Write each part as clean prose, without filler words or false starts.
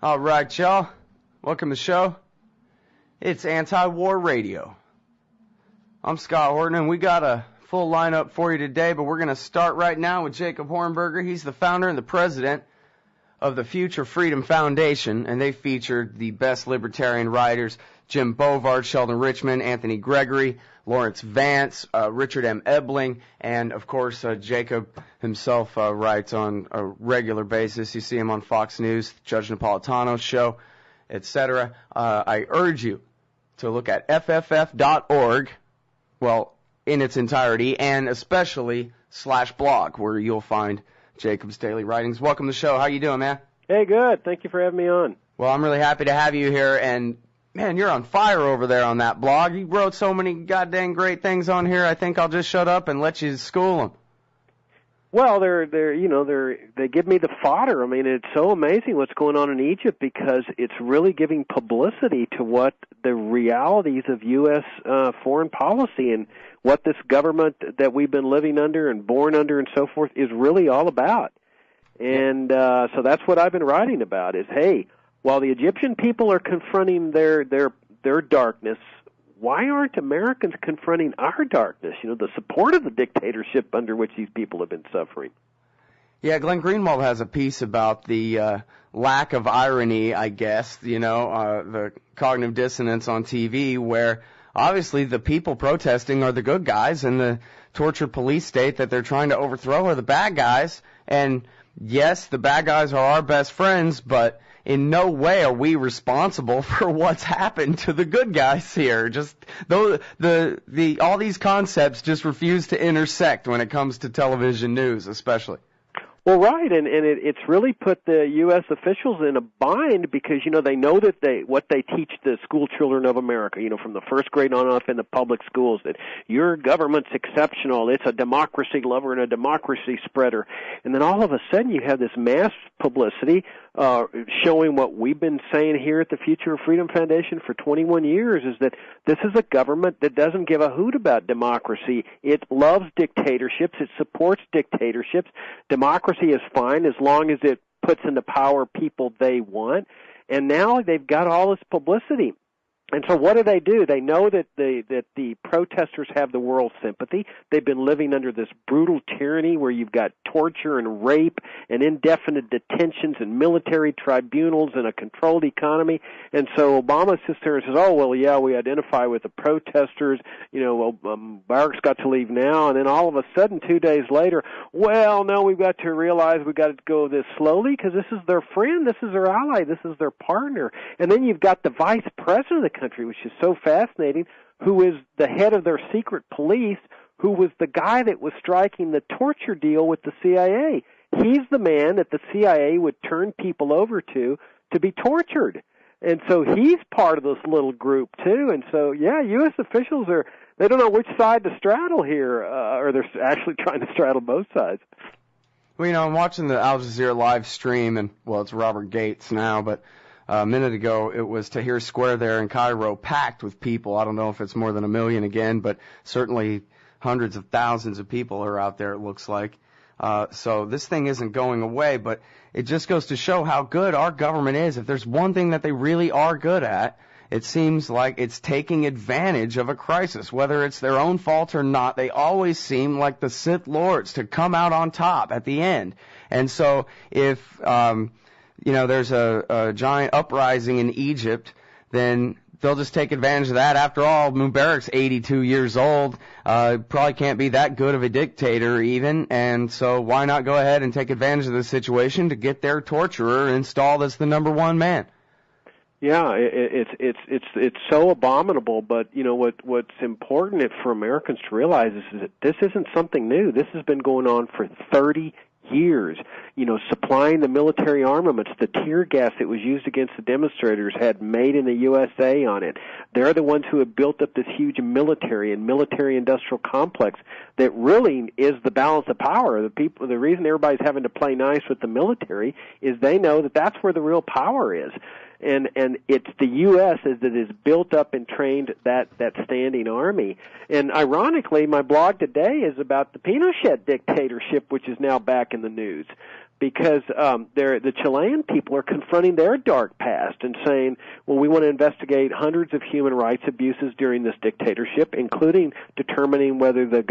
All right, y'all. Welcome to the show. It's Anti-War Radio. I'm Scott Horton, and we got a full lineup for you today, but we're going to start right now with Jacob Hornberger. He's the founder and the president of the Future Freedom Foundation, and they featured the best libertarian writers, Jim Bovard, Sheldon Richman, Anthony Gregory, Lawrence Vance, Richard M. Ebling, and, of course, Jacob himself writes on a regular basis. You see him on Fox News, Judge Napolitano's show, etc. I urge you to look at fff.org, well, in its entirety, and especially /blog, where you'll find Jacob's daily writings. Welcome to the show. How you doing, man? Hey, good. Thank you for having me on. Well, I'm really happy to have you here, and man, you're on fire over there on that blog. You wrote so many goddamn great things on here. I think I'll just shut up and let you school them. Well, they give me the fodder. I mean, it's so amazing what's going on in Egypt because it's really giving publicity to what the realities of U.S. Foreign policy and what this government that we've been living under and born under and so forth is really all about. And so that's what I've been writing about is, hey, while the Egyptian people are confronting their darkness, why aren't Americans confronting our darkness? You know, the support of the dictatorship under which these people have been suffering. Yeah, Glenn Greenwald has a piece about the lack of irony, I guess, the cognitive dissonance on TV, where obviously the people protesting are the good guys and the torture police state that they're trying to overthrow are the bad guys. And yes, the bad guys are our best friends, but in no way are we responsible for what's happened to the good guys here. Just though all these concepts just refuse to intersect when it comes to television news, especially. Well, right, and it's really put the U.S. officials in a bind because, they know that what they teach the school children of America, from the first grade on up in the public schools, that your government's exceptional, it's a democracy lover and a democracy spreader. And then all of a sudden you have this mass publicity showing what we've been saying here at the Future of Freedom Foundation for 21 years, is that this is a government that doesn't give a hoot about democracy. It loves dictatorships. It supports dictatorships. Democracy is fine as long as it puts into power people they want. And now they've got all this publicity. And so what do? They know that the protesters have the world's sympathy. They've been living under this brutal tyranny where you've got torture and rape and indefinite detentions and military tribunals and a controlled economy. And so Obama sits there and says, oh, well, yeah, we identify with the protesters. Barak's got to leave now. And then all of a sudden, 2 days later, well, no, we've got to realize we've got to go this slowly because this is their friend, this is their ally, this is their partner. And then you've got the vice president of the country, which is so fascinating, who is the head of their secret police, who was the guy that was striking the torture deal with the CIA. He's the man that the CIA would turn people over to be tortured. And so he's part of this little group, too. And so, yeah, U.S. officials they don't know which side to straddle here, or they're actually trying to straddle both sides. Well, I'm watching the Al Jazeera live stream, and, well, it's Robert Gates now, but a minute ago, it was Tahrir Square there in Cairo, packed with people. I don't know if it's more than 1 million again, but certainly hundreds of thousands of people are out there, it looks like. So this thing isn't going away, but it just goes to show how good our government is. If there's one thing that they really are good at, it seems like it's taking advantage of a crisis. Whether it's their own fault or not, they always seem like the Sith Lords to come out on top at the end. And so if there's a giant uprising in Egypt, then they'll just take advantage of that. After all, Mubarak's 82 years old, probably can't be that good of a dictator even, and so why not go ahead and take advantage of the situation to get their torturer installed as the number one man? Yeah, it's so abominable, but what's important for Americans to realize is that this isn't something new. This has been going on for 30 years. Supplying the military armaments, the tear gas that was used against the demonstrators had made in the USA on it. They're the ones who have built up this huge military and military-industrial complex that really is the balance of power. The reason everybody's having to play nice with the military is they know that that's where the real power is. And it's the U.S. that has built up and trained that standing army. And ironically, my blog today is about the Pinochet dictatorship, which is now back in the news. because the Chilean people are confronting their dark past and saying, well, we want to investigate hundreds of human rights abuses during this dictatorship, including determining whether the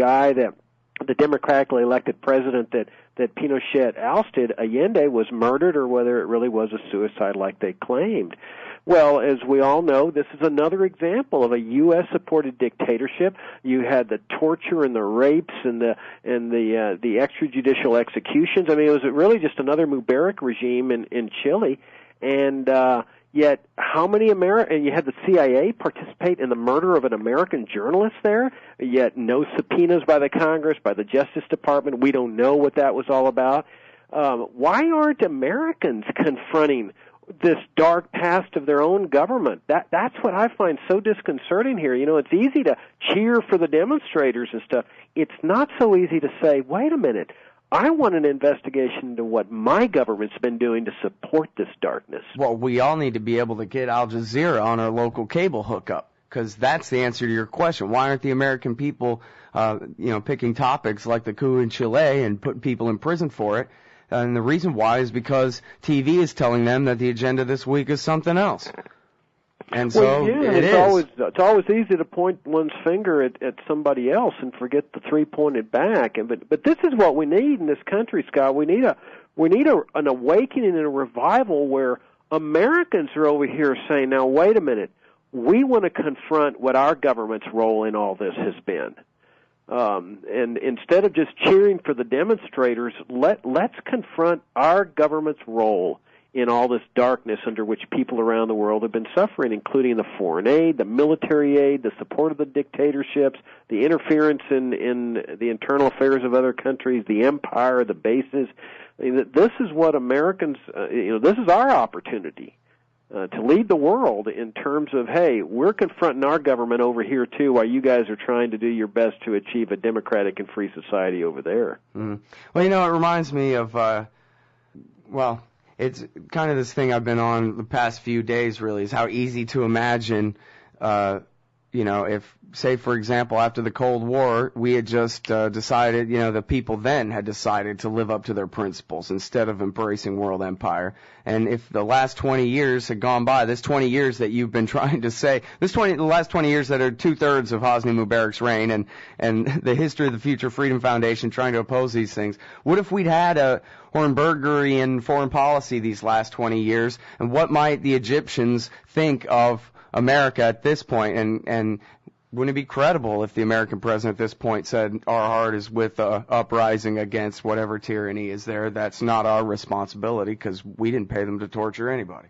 democratically elected president that Pinochet ousted, Allende, was murdered or whether it really was a suicide like they claimed. Well, as we all know, this is another example of a U.S.-supported dictatorship. You had the torture and the rapes and the extrajudicial executions. I mean, it was really just another Mubarak regime in Chile, and yet how many and you had the CIA participate in the murder of an American journalist there, yet no subpoenas by the Congress, by the Justice Department. We don't know what that was all about. Why aren't Americans confronting this dark past of their own government? That's what I find so disconcerting here. You know, it's easy to cheer for the demonstrators and stuff. It's not so easy to say, wait a minute, I want an investigation into what my government's been doing to support this darkness. Well, we all need to be able to get Al Jazeera on our local cable hookup, because that's the answer to your question. Why aren't the American people, picking topics like the coup in Chile and putting people in prison for it? And the reason why is because TV is telling them that the agenda this week is something else. And so it's always easy to point one's finger at somebody else and forget the three pointed back. But this is what we need in this country, Scott. We need an awakening and a revival where Americans are over here saying, now wait a minute, we want to confront what our government's role in all this has been. And instead of just cheering for the demonstrators, let's confront our government's role in all this darkness under which people around the world have been suffering, including the foreign aid, the military aid, the support of the dictatorships, the interference in the internal affairs of other countries, the empire, the bases. I mean, this is what Americans, this is our opportunity to lead the world in terms of, hey, we're confronting our government over here too, while you guys are trying to do your best to achieve a democratic and free society over there. Mm. Well, it reminds me of, it's kind of this thing I've been on the past few days, really, is how easy to imagine, if, say, for example, after the Cold War, we had just decided, the people then had decided to live up to their principles instead of embracing world empire. And if the last 20 years had gone by, this 20 years that you've been trying to say, the last 20 years that are 2/3 of Hosni Mubarak's reign and the history of the Future Freedom Foundation trying to oppose these things, what if we'd had a Hornbergerian foreign policy these last 20 years, and what might the Egyptians think of America at this point? And wouldn't it be credible if the American president at this point said, our heart is with uprising against whatever tyranny is there? That's not our responsibility because we didn't pay them to torture anybody.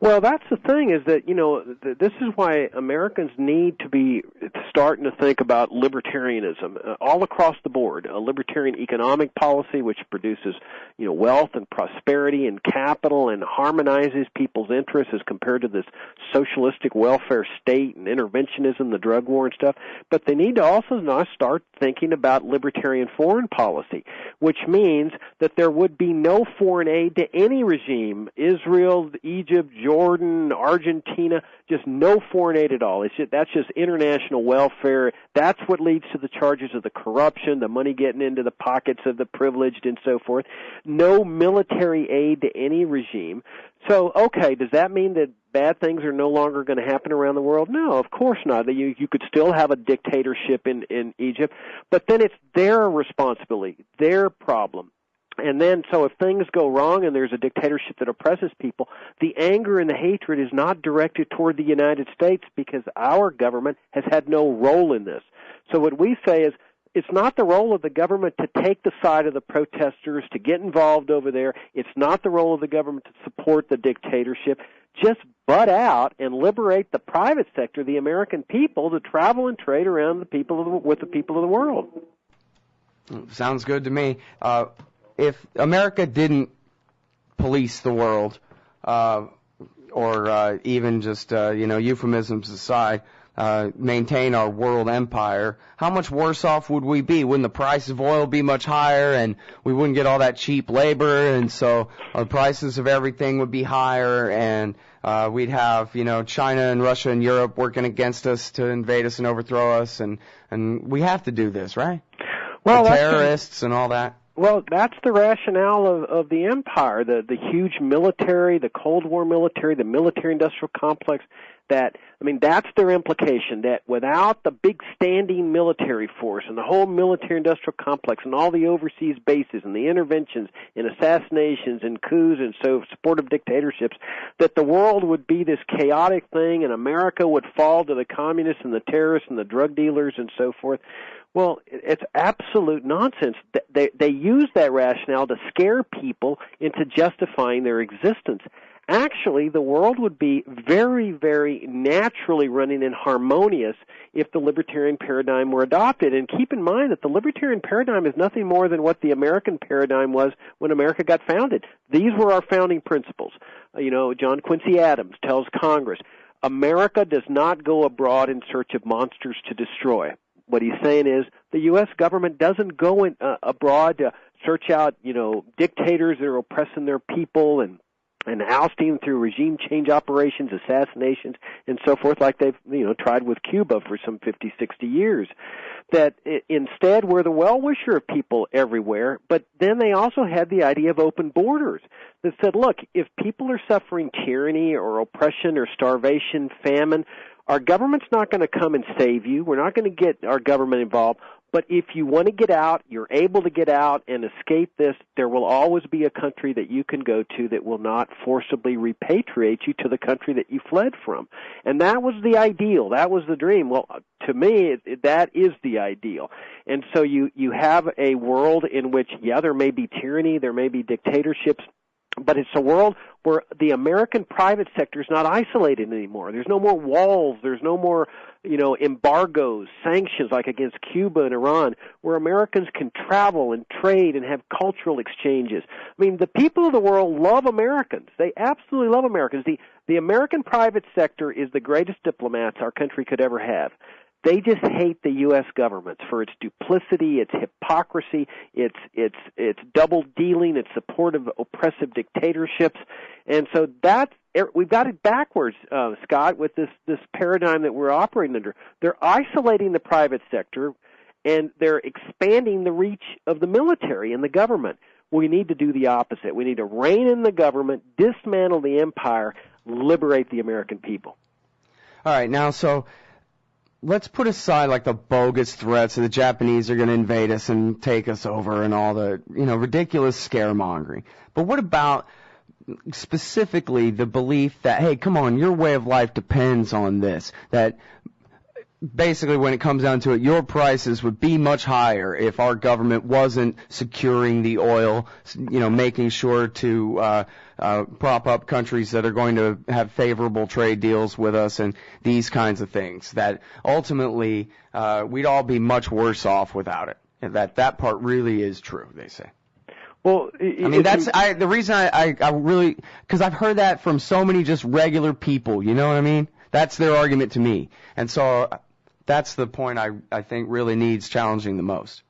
Well, that's the thing, is that, this is why Americans need to be starting to think about libertarianism all across the board. A libertarian economic policy which produces, wealth and prosperity and capital and harmonizes people's interests as compared to this socialistic welfare state and interventionism, the drug war and stuff. But they need to also now start thinking about libertarian foreign policy, which means that there would be no foreign aid to any regime, Israel, Egypt, Jordan, Argentina, just no foreign aid at all. That's just international welfare. That's what leads to the charges of the corruption, the money getting into the pockets of the privileged and so forth. No military aid to any regime. So, okay, does that mean that bad things are no longer going to happen around the world? No, of course not. You could still have a dictatorship in Egypt, but then it's their responsibility, their problem. And then, so if things go wrong and there's a dictatorship that oppresses people, the anger and the hatred is not directed toward the United States because our government has had no role in this. So what we say is, it's not the role of the government to take the side of the protesters, to get involved over there. It's not the role of the government to support the dictatorship. Just butt out and liberate the private sector, the American people, to travel and trade around with the people of the world. Sounds good to me. If America didn't police the world, or even just euphemisms aside, maintain our world empire, how much worse off would we be? Wouldn't the price of oil be much higher, and we wouldn't get all that cheap labor, and so our prices of everything would be higher, and we'd have, China and Russia and Europe working against us to invade us and overthrow us, and we have to do this, right? Well, the terrorists and all that. Well, that's the rationale of the empire, the huge military, the Cold War military, the military-industrial complex. That's their implication, that without the big standing military force and the whole military-industrial complex and all the overseas bases and the interventions and assassinations and coups and so supportive dictatorships, that the world would be this chaotic thing and America would fall to the communists and the terrorists and the drug dealers and so forth. Well, it's absolute nonsense. They use that rationale to scare people into justifying their existence. Actually, the world would be very, very naturally running and harmonious if the libertarian paradigm were adopted. And keep in mind that the libertarian paradigm is nothing more than what the American paradigm was when America got founded. These were our founding principles. John Quincy Adams tells Congress, America does not go abroad in search of monsters to destroy. What he's saying is the U.S. government doesn't go abroad to search out, dictators that are oppressing their people and ousting through regime change operations, assassinations, and so forth, like they've, tried with Cuba for some 50, 60 years. That instead we're the well-wisher of people everywhere, but then they also had the idea of open borders that said, look, if people are suffering tyranny or oppression or starvation, famine, our government's not going to come and save you. We're not going to get our government involved. But if you want to get out, you're able to get out and escape this, there will always be a country that you can go to that will not forcibly repatriate you to the country that you fled from. And that was the ideal. That was the dream. Well, to me, that is the ideal. And so you have a world in which, there may be tyranny, there may be dictatorships, but it's a world where the American private sector is not isolated anymore. There's no more walls. There's no more, embargoes, sanctions like against Cuba and Iran, where Americans can travel and trade and have cultural exchanges. The people of the world love Americans. They absolutely love Americans. The American private sector is the greatest diplomats our country could ever have. They just hate the U.S. government for its duplicity, its hypocrisy, its double dealing, its support of oppressive dictatorships, and so we've got it backwards, Scott, with this paradigm that we're operating under. They're isolating the private sector, and they're expanding the reach of the military and the government. We need to do the opposite. We need to rein in the government, dismantle the empire, liberate the American people. All right, now so let's put aside like the bogus threats that the Japanese are going to invade us and take us over and all the, ridiculous scaremongering. But what about specifically the belief that, hey, come on, your way of life depends on this, that basically when it comes down to it, your prices would be much higher if our government wasn't securing the oil, making sure to prop up countries that are going to have favorable trade deals with us and these kinds of things, that ultimately we'd all be much worse off without it. And that part really is true, they say. Well, the reason I really, because I've heard that from so many just regular people, you know what I mean? That's their argument to me. And so that's the point I think really needs challenging the most.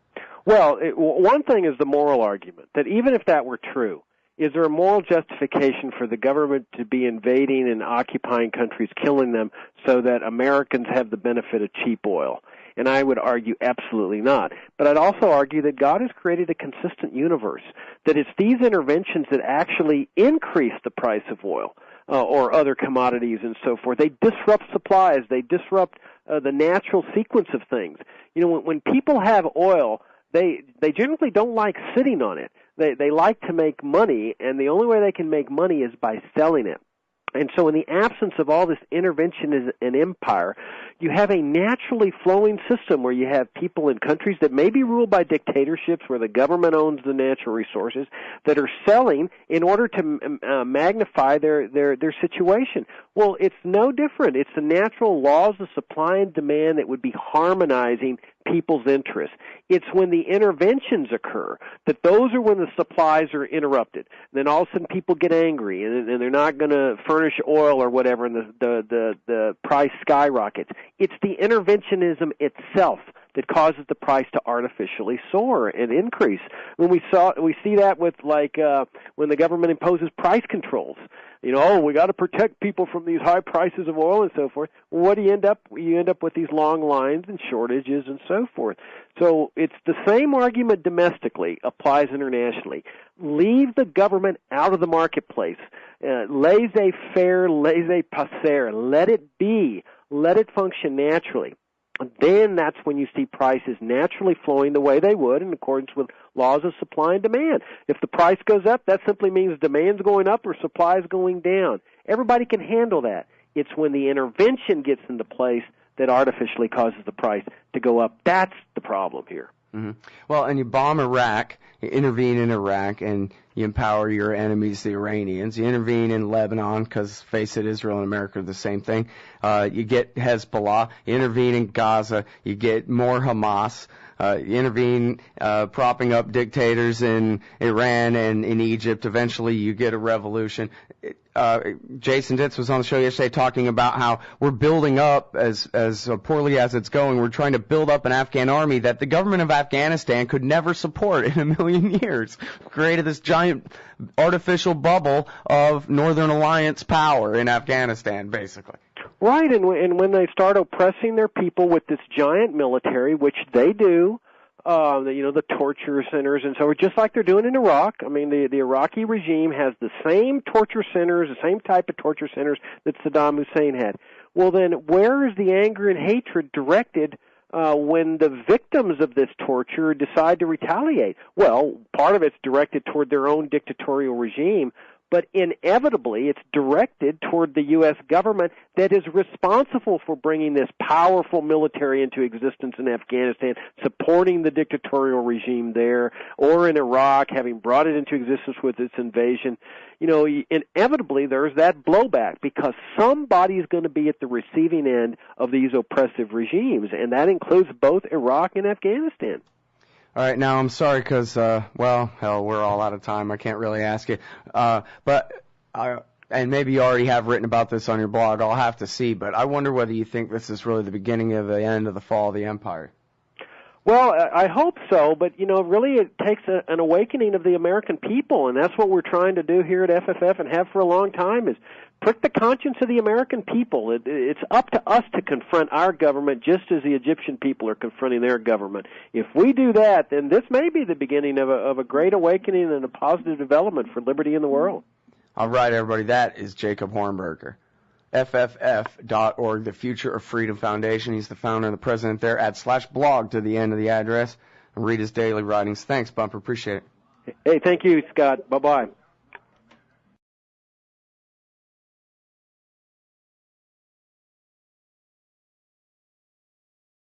Well, one thing is the moral argument, that even if that were true, is there a moral justification for the government to be invading and occupying countries, killing them, so that Americans have the benefit of cheap oil? And I would argue absolutely not. But I'd also argue that God has created a consistent universe, that it's these interventions that actually increase the price of oil or other commodities and so forth. They disrupt supplies. They disrupt the natural sequence of things. When people have oil, they generally don't like sitting on it. They like to make money, and the only way they can make money is by selling it. And so in the absence of all this intervention as an empire, you have a naturally flowing system where you have people in countries that may be ruled by dictatorships where the government owns the natural resources that are selling in order to magnify their situation. Well, it's no different. It's the natural laws of supply and demand that would be harmonizing people's interests. It's when the interventions occur that those are when the supplies are interrupted. Then all of a sudden people get angry and they're not going to furnish oil or whatever, and the price skyrockets. It's the interventionism itself that causes the price to artificially soar and increase. We see that with when the government imposes price controls. We got to protect people from these high prices of oil and so forth. Well, what do you end up? You end up with these long lines and shortages and so forth. So it's the same argument domestically applies internationally. Leave the government out of the marketplace. Laissez-faire, laissez-passer. Let it be. Let it function naturally. Then that's when you see prices naturally flowing the way they would in accordance with laws of supply and demand. If the price goes up, that simply means demand's going up or supply is going down. Everybody can handle that. It's when the intervention gets into place that artificially causes the price to go up. That's the problem here. Mm-hmm. Well, and you bomb Iraq, you intervene in Iraq, and you empower your enemies, the Iranians. You intervene in Lebanon because, face it, Israel and America are the same thing. You get Hezbollah. You intervene in Gaza. You get more Hamas. You intervene propping up dictators in Iran and in Egypt. Eventually, you get a revolution. Jason Ditz was on the show yesterday talking about how we're building up, as poorly as it's going, we're trying to build up an Afghan army that the government of Afghanistan could never support in a million years. Created this giant artificial bubble of Northern Alliance power in Afghanistan, basically. Right, and when they start oppressing their people with this giant military, which they do, the torture centers and so forth, just like they're doing in Iraq. I mean, the Iraqi regime has the same torture centers, the same type of torture centers that Saddam Hussein had. Well, then where is the anger and hatred directed when the victims of this torture decide to retaliate? Well, part of it's directed toward their own dictatorial regime, but inevitably it's directed toward the U.S. government that is responsible for bringing this powerful military into existence in Afghanistan, supporting the dictatorial regime there, or in Iraq, having brought it into existence with its invasion. Inevitably there's that blowback because somebody's going to be at the receiving end of these oppressive regimes, and that includes both Iraq and Afghanistan. All right, now I'm sorry because, we're all out of time. I can't really ask it. And maybe you already have written about this on your blog. I'll have to see. But I wonder whether you think this is really the beginning of the end of the fall of the empire. Well, I hope so. But, really it takes an awakening of the American people. And that's what we're trying to do here at FFF and have for a long time is prick the conscience of the American people. It's up to us to confront our government just as the Egyptian people are confronting their government. If we do that, then this may be the beginning of a great awakening and a positive development for liberty in the world. All right, everybody, that is Jacob Hornberger. FFF.org, the Future of Freedom Foundation. He's the founder and the president there. Add /blog to the end of the address and read his daily writings. Thanks, Bumper. Appreciate it. Hey, thank you, Scott. Bye-bye.